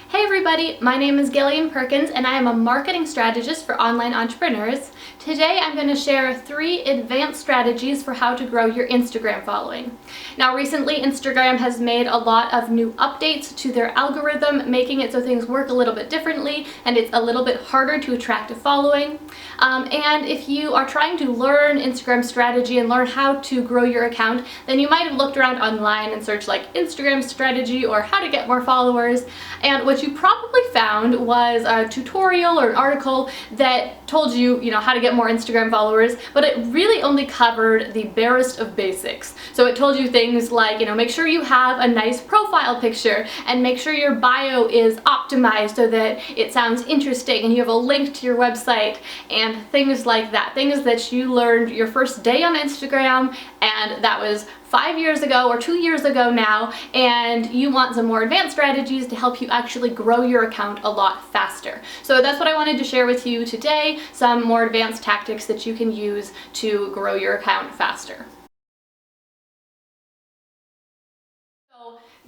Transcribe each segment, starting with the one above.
Hey everybody, my name is Gillian Perkins and I am a marketing strategist for online entrepreneurs. Today I'm going to share 3 advanced strategies for how to grow your Instagram following. Now recently Instagram has made a lot of new updates to their algorithm, making it so things work a little bit differently and it's a little bit harder to attract a following. And if you are trying to learn Instagram strategy and learn how to grow your account, then you might have looked around online and searched like Instagram strategy or how to get more followers. And what you probably found was a tutorial or an article that told you, how to get more Instagram followers, but it really only covered the barest of basics. So it told you things like, make sure you have a nice profile picture and make sure your bio is optimized so that it sounds interesting and you have a link to your website and things like that. Things that you learned your first day on Instagram, and that was 5 years ago or 2 years ago now, and you want some more advanced strategies to help you actually grow your account a lot faster. So that's what I wanted to share with you today, some more advanced tactics that you can use to grow your account faster.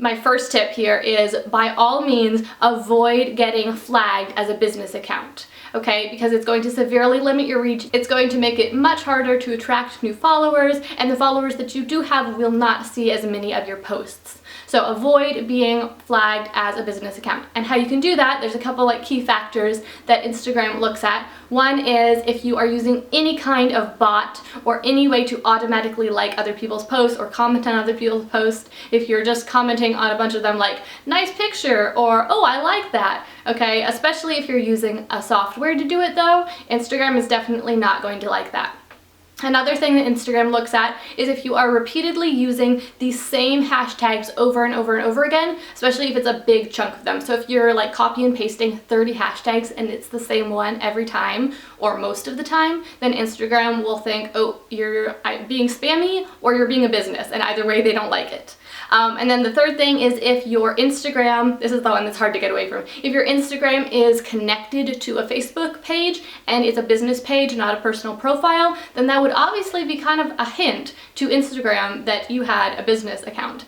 My first tip here is, by all means, avoid getting flagged as a business account, okay? Because it's going to severely limit your reach. It's going to make it much harder to attract new followers, and the followers that you do have will not see as many of your posts. So avoid being flagged as a business account. And how you can do that, there's a couple key factors that Instagram looks at. One is if you are using any kind of bot or any way to automatically like other people's posts or comment on other people's posts. If you're just commenting on a bunch of them like, nice picture, or oh, I like that, okay? Especially if you're using a software to do it though, Instagram is definitely not going to like that. Another thing that Instagram looks at is if you are repeatedly using the same hashtags over and over and over again, especially if it's a big chunk of them. So if you're like copy and pasting 30 hashtags and it's the same one every time or most of the time, then Instagram will think, oh, you're being spammy or you're being a business, and either way they don't like it. And then the third thing is if your Instagram, this is the one that's hard to get away from, if your Instagram is connected to a Facebook page and it's a business page, not a personal profile, then that would obviously be kind of a hint to Instagram that you had a business account.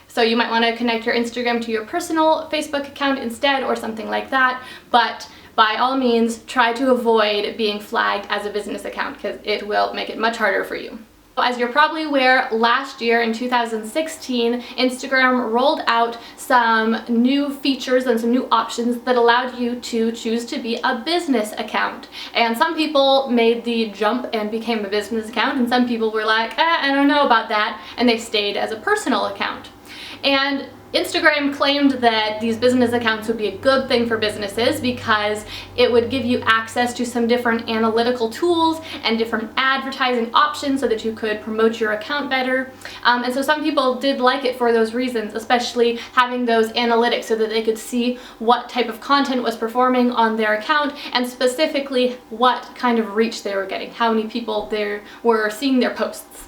So you might want to connect your Instagram to your personal Facebook account instead or something like that, but by all means, try to avoid being flagged as a business account because it will make it much harder for you. As you're probably aware, last year in 2016, Instagram rolled out some new features and some new options that allowed you to choose to be a business account. And some people made the jump and became a business account, and some people were like, I don't know about that, and they stayed as a personal account. And Instagram claimed that these business accounts would be a good thing for businesses because it would give you access to some different analytical tools and different advertising options so that you could promote your account better. And so some people did like it for those reasons, especially having those analytics so that they could see what type of content was performing on their account and specifically what kind of reach they were getting, how many people there were seeing their posts.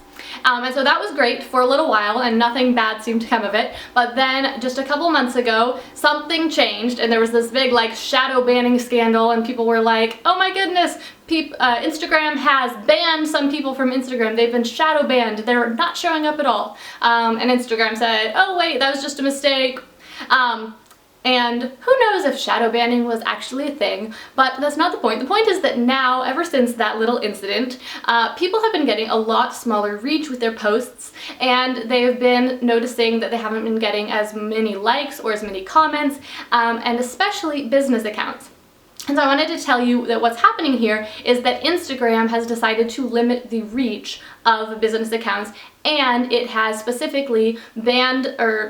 And so that was great for a little while and nothing bad seemed to come of it, but then just a couple months ago something changed and there was this big shadow banning scandal and people were like, oh my goodness, Instagram has banned some people from Instagram. They've been shadow banned. They're not showing up at all. And Instagram said, oh wait, that was just a mistake. And who knows if shadow banning was actually a thing, but that's not the point. The point is that now, ever since that little incident, people have been getting a lot smaller reach with their posts, and they have been noticing that they haven't been getting as many likes or as many comments, and especially business accounts. And so I wanted to tell you that what's happening here is that Instagram has decided to limit the reach of business accounts, and it has specifically banned or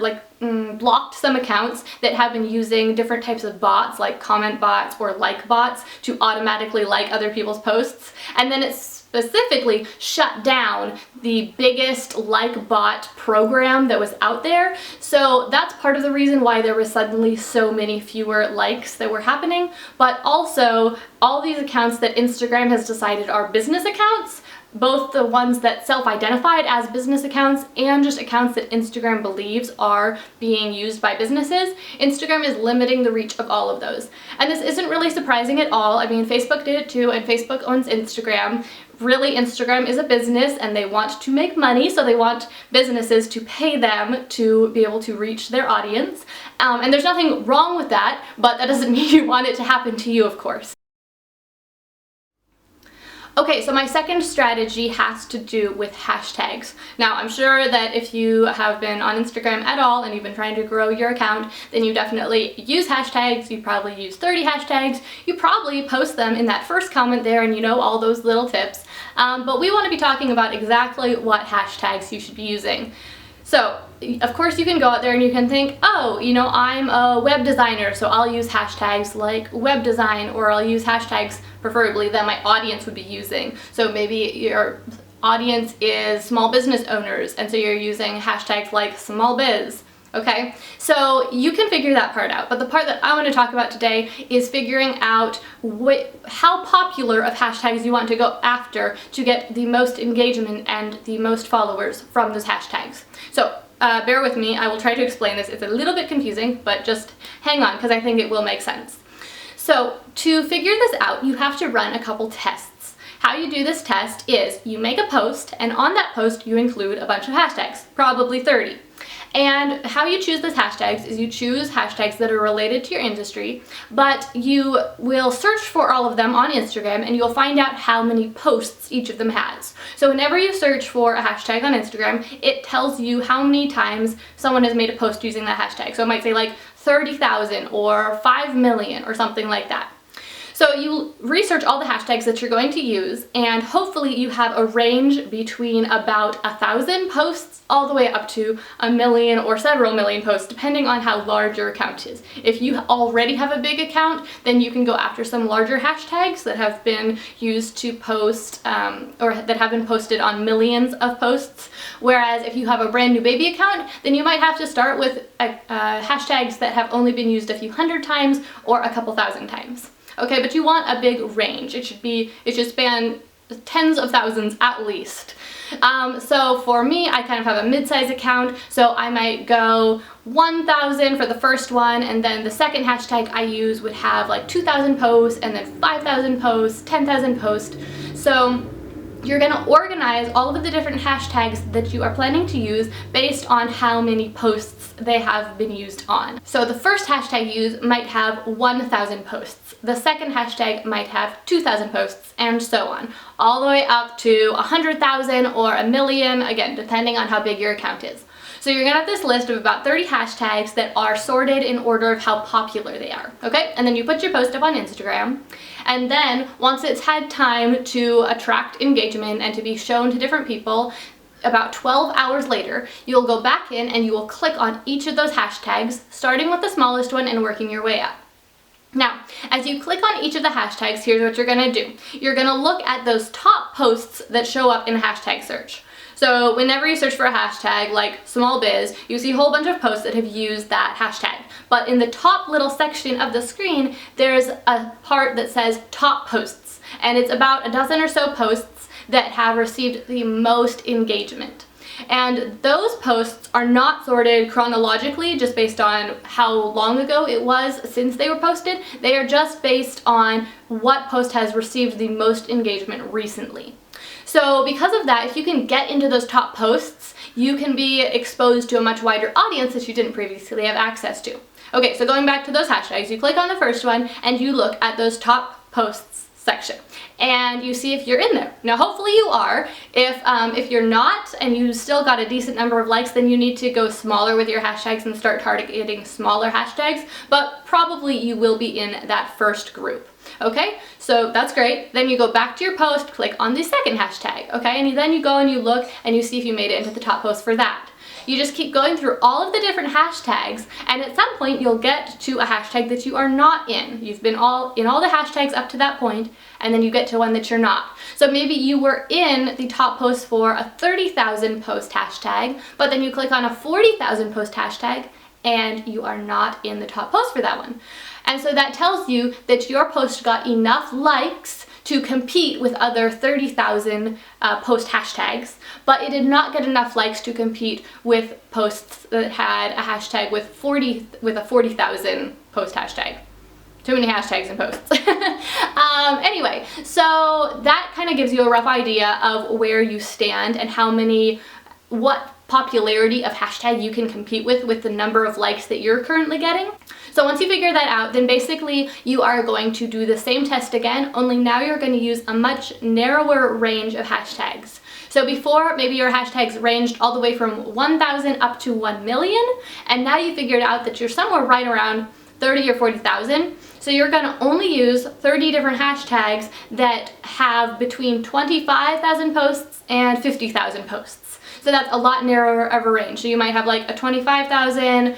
blocked some accounts that have been using different types of bots like comment bots or like bots to automatically like other people's posts. And then it's specifically shut down the biggest like bot program that was out there. So that's part of the reason why there was suddenly so many fewer likes that were happening. But also all these accounts that Instagram has decided are business accounts, both the ones that self-identified as business accounts and just accounts that Instagram believes are being used by businesses, Instagram is limiting the reach of all of those. And this isn't really surprising at all. I mean, Facebook did it too, and Facebook owns Instagram. really Instagram is a business and they want to make money, so they want businesses to pay them to be able to reach their audience. And there's nothing wrong with that, but that doesn't mean you want it to happen to you, of course. Okay, so my second strategy has to do with hashtags. Now, I'm sure that if you have been on Instagram at all and you've been trying to grow your account, then you definitely use hashtags. You probably use 30 hashtags. You probably post them in that first comment there and you know all those little tips. But we want to be talking about exactly what hashtags you should be using. So, of course you can go out there and you can think, oh, you know, I'm a web designer, so I'll use hashtags like web design, or I'll use hashtags preferably that my audience would be using. So maybe your audience is small business owners, and so you're using hashtags like small biz. Okay, so you can figure that part out, but the part that I want to talk about today is figuring out how popular of hashtags you want to go after to get the most engagement and the most followers from those hashtags. So bear with me, I will try to explain this. It's a little bit confusing, but just hang on because I think it will make sense. So to figure this out, you have to run a couple tests. How you do this test is you make a post, and on that post you include a bunch of hashtags, probably 30. And how you choose those hashtags is you choose hashtags that are related to your industry, but you will search for all of them on Instagram and you'll find out how many posts each of them has. So whenever you search for a hashtag on Instagram, it tells you how many times someone has made a post using that hashtag. So it might say like 30,000 or 5 million or something like that. So you research all the hashtags that you're going to use, and hopefully you have a range between about 1,000 posts all the way up to 1 million or several million posts, depending on how large your account is. If you already have a big account, then you can go after some larger hashtags that have been used to post, or that have been posted on millions of posts. Whereas if you have a brand new baby account, then you might have to start with hashtags that have only been used a few hundred times or a couple thousand times. Okay, but you want a big range. It should span tens of thousands at least. So for me, I kind of have a mid-size account, so I might go 1,000 for the first one, and then the second hashtag I use would have like 2,000 posts, and then 5,000 posts, 10,000 posts. So you're going to organize all of the different hashtags that you are planning to use based on how many posts they have been used on. So the first hashtag you use might have 1,000 posts. The second hashtag might have 2,000 posts, and so on, all the way up to 100,000 or 1 million, again, depending on how big your account is. So you're gonna have this list of about 30 hashtags that are sorted in order of how popular they are, okay? And then you put your post up on Instagram, and then once it's had time to attract engagement and to be shown to different people, about 12 hours later, you'll go back in and you will click on each of those hashtags, starting with the smallest one and working your way up. Now, as you click on each of the hashtags, here's what you're gonna do. You're gonna look at those top posts that show up in a hashtag search. So whenever you search for a hashtag like small biz, you see a whole bunch of posts that have used that hashtag. But in the top little section of the screen, there's a part that says top posts. And it's about a dozen or so posts that have received the most engagement. And those posts are not sorted chronologically just based on how long ago it was since they were posted. They are just based on what post has received the most engagement recently. So because of that, if you can get into those top posts, you can be exposed to a much wider audience that you didn't previously have access to. Okay, so going back to those hashtags, you click on the first one and you look at those top posts section and you see if you're in there. Now hopefully you are. If you're not and you still got a decent number of likes, then you need to go smaller with your hashtags and start targeting smaller hashtags, but probably you will be in that first group. Okay, so that's great. Then you go back to your post, click on the second hashtag, okay, and then you go and you look and you see if you made it into the top post for that. You just keep going through all of the different hashtags, and at some point you'll get to a hashtag that you are not in. You've been in all the hashtags up to that point, and then you get to one that you're not. So maybe you were in the top post for a 30,000 post hashtag, but then you click on a 40,000 post hashtag, and you are not in the top post for that one. And so that tells you that your post got enough likes to compete with other 30,000 post hashtags, but it did not get enough likes to compete with posts that had a hashtag with a 40,000 post hashtag. Too many hashtags and posts. Anyway, so that kind of gives you a rough idea of where you stand and what popularity of hashtag you can compete with the number of likes that you're currently getting. So once you figure that out, then basically you are going to do the same test again, only now you're going to use a much narrower range of hashtags. So before, maybe your hashtags ranged all the way from 1,000 up to 1 million, and now you figured out that you're somewhere right around 30 or 40,000. So you're going to only use 30 different hashtags that have between 25,000 posts and 50,000 posts. So that's a lot narrower of a range. So you might have like a 25,000,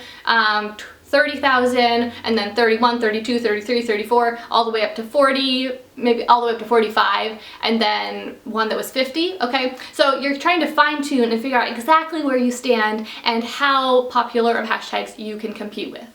30,000, and then 31, 32, 33, 34, all the way up to 40, maybe all the way up to 45, and then one that was 50, okay? So you're trying to fine tune and figure out exactly where you stand and how popular of hashtags you can compete with.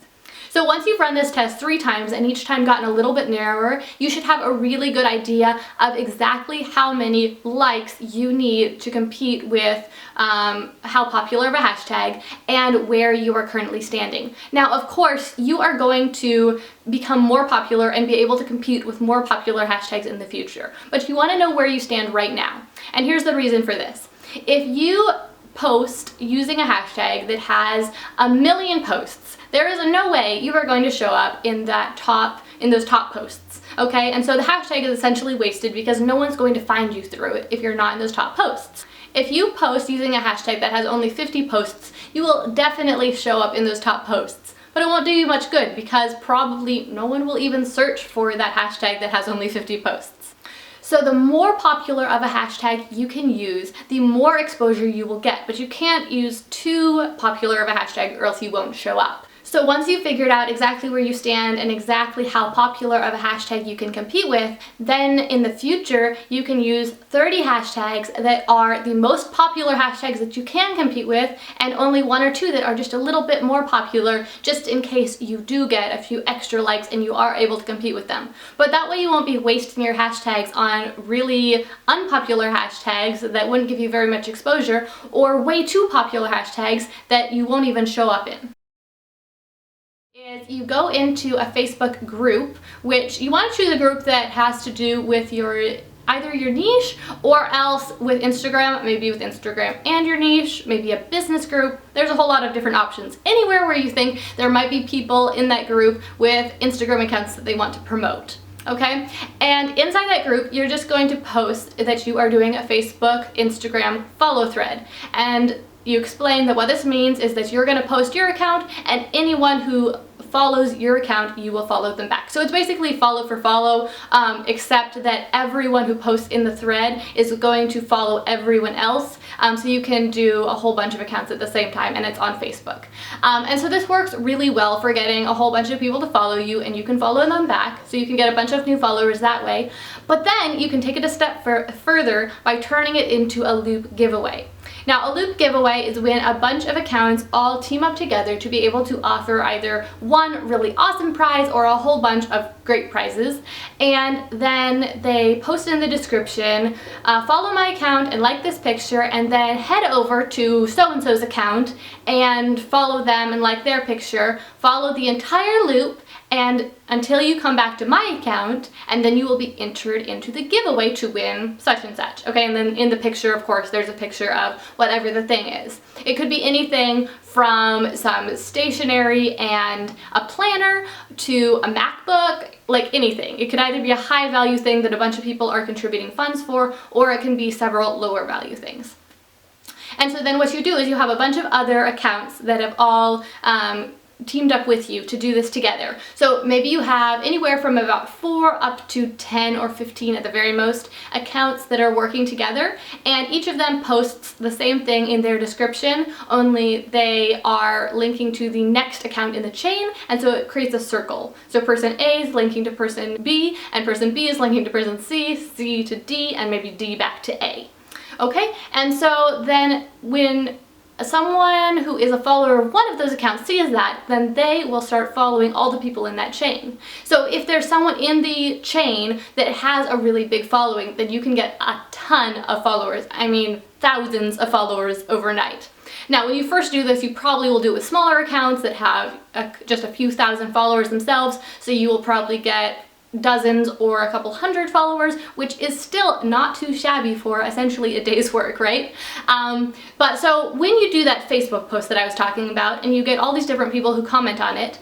So once you've run this test 3 times and each time gotten a little bit narrower, you should have a really good idea of exactly how many likes you need to compete with how popular of a hashtag and where you are currently standing. Now, of course, you are going to become more popular and be able to compete with more popular hashtags in the future, but you want to know where you stand right now. And here's the reason for this. If you post using a hashtag that has 1 million posts, there is no way you are going to show up in those top posts, okay? And so the hashtag is essentially wasted because no one's going to find you through it if you're not in those top posts. If you post using a hashtag that has only 50 posts, you will definitely show up in those top posts, but it won't do you much good because probably no one will even search for that hashtag that has only 50 posts. So the more popular of a hashtag you can use, the more exposure you will get, but you can't use too popular of a hashtag or else you won't show up. So once you've figured out exactly where you stand and exactly how popular of a hashtag you can compete with, then in the future you can use 30 hashtags that are the most popular hashtags that you can compete with and only 1 or 2 that are just a little bit more popular just in case you do get a few extra likes and you are able to compete with them. But that way you won't be wasting your hashtags on really unpopular hashtags that wouldn't give you very much exposure or way too popular hashtags that you won't even show up in. Is you go into a Facebook group, which you want to choose a group that has to do with either your niche or else with Instagram, maybe with Instagram and your niche, maybe a business group. There's a whole lot of different options. Anywhere where you think there might be people in that group with Instagram accounts that they want to promote. Okay, and inside that group you're just going to post that you are doing a Facebook, Instagram follow thread, and you explain that what this means is that you're going to post your account and anyone who follows your account, you will follow them back. So it's basically follow for follow, except that everyone who posts in the thread is going to follow everyone else. So you can do a whole bunch of accounts at the same time, and it's on Facebook. And so this works really well for getting a whole bunch of people to follow you, and you can follow them back, so you can get a bunch of new followers that way. But then you can take it a step further by turning it into a loop giveaway. Now, a loop giveaway is when a bunch of accounts all team up together to be able to offer either one really awesome prize or a whole bunch of great prizes, and then they post in the description, follow my account and like this picture, and then head over to so-and-so's account and follow them and like their picture, follow the entire loop, and until you come back to my account, and then you will be entered into the giveaway to win such and such. Okay, and then in the picture, of course, there's a picture of whatever the thing is. It could be anything from some stationery and a planner to a MacBook, like anything. It could either be a high value thing that a bunch of people are contributing funds for, or it can be several lower value things. And so then what you do is you have a bunch of other accounts that have all teamed up with you to do this together. So maybe you have anywhere from about 4 up to 10 or 15 at the very most accounts that are working together, and each of them posts the same thing in their description, only they are linking to the next account in the chain, and so it creates a circle. So person A is linking to person B, and person B is linking to person C, C to D, and maybe D back to A. Okay, and so then when someone who is a follower of one of those accounts sees that, then they will start following all the people in that chain. So if there's someone in the chain that has a really big following, then you can get a ton of followers. I mean, thousands of followers overnight. Now, when you first do this, you probably will do it with smaller accounts that have just a few thousand followers themselves, so you will probably get dozens or a couple hundred followers, which is still not too shabby for essentially a day's work, right? But so when you do that Facebook post that I was talking about, and you get all these different people who comment on it,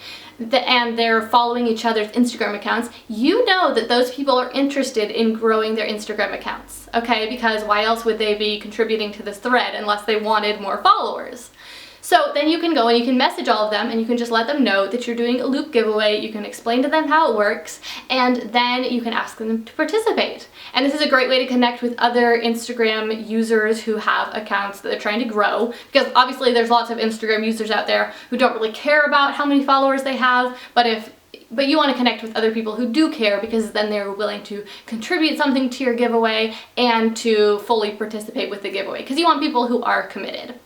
and they're following each other's Instagram accounts, you know that those people are interested in growing their Instagram accounts, okay? Because why else would they be contributing to this thread unless they wanted more followers? So then you can go and you can message all of them, and you can just let them know that you're doing a loop giveaway. You can explain to them how it works, and then you can ask them to participate. And this is a great way to connect with other Instagram users who have accounts that they're trying to grow, because obviously there's lots of Instagram users out there who don't really care about how many followers they have, but you want to connect with other people who do care, because then they're willing to contribute something to your giveaway and to fully participate with the giveaway, because you want people who are committed.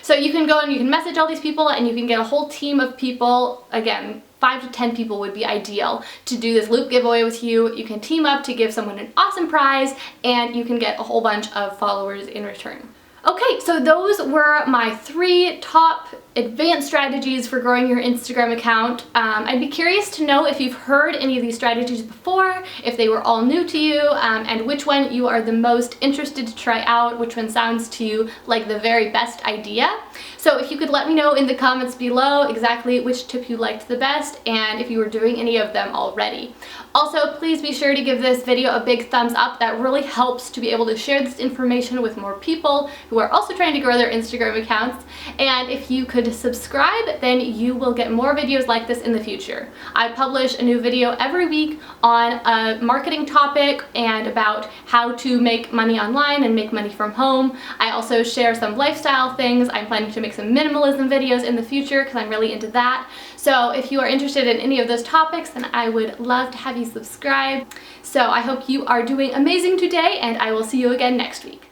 So you can go and you can message all these people, and you can get a whole team of people. Again, 5 to 10 people would be ideal to do this loop giveaway with you. You can team up to give someone an awesome prize, and you can get a whole bunch of followers in return. Okay, so those were my 3 top advanced strategies for growing your Instagram account. I'd be curious to know if you've heard any of these strategies before, if they were all new to you, and which one you are the most interested to try out, which one sounds to you like the very best idea. So if you could let me know in the comments below exactly which tip you liked the best, and if you were doing any of them already. Also, please be sure to give this video a big thumbs up. That really helps to be able to share this information with more people who are also trying to grow their Instagram accounts. And if you could subscribe, then you will get more videos like this in the future. I publish a new video every week on a marketing topic and about how to make money online and make money from home. I also share some lifestyle things. I'm planning to make some minimalism videos in the future because I'm really into that. So if you are interested in any of those topics, then I would love to have you subscribe. So I hope you are doing amazing today, and I will see you again next week.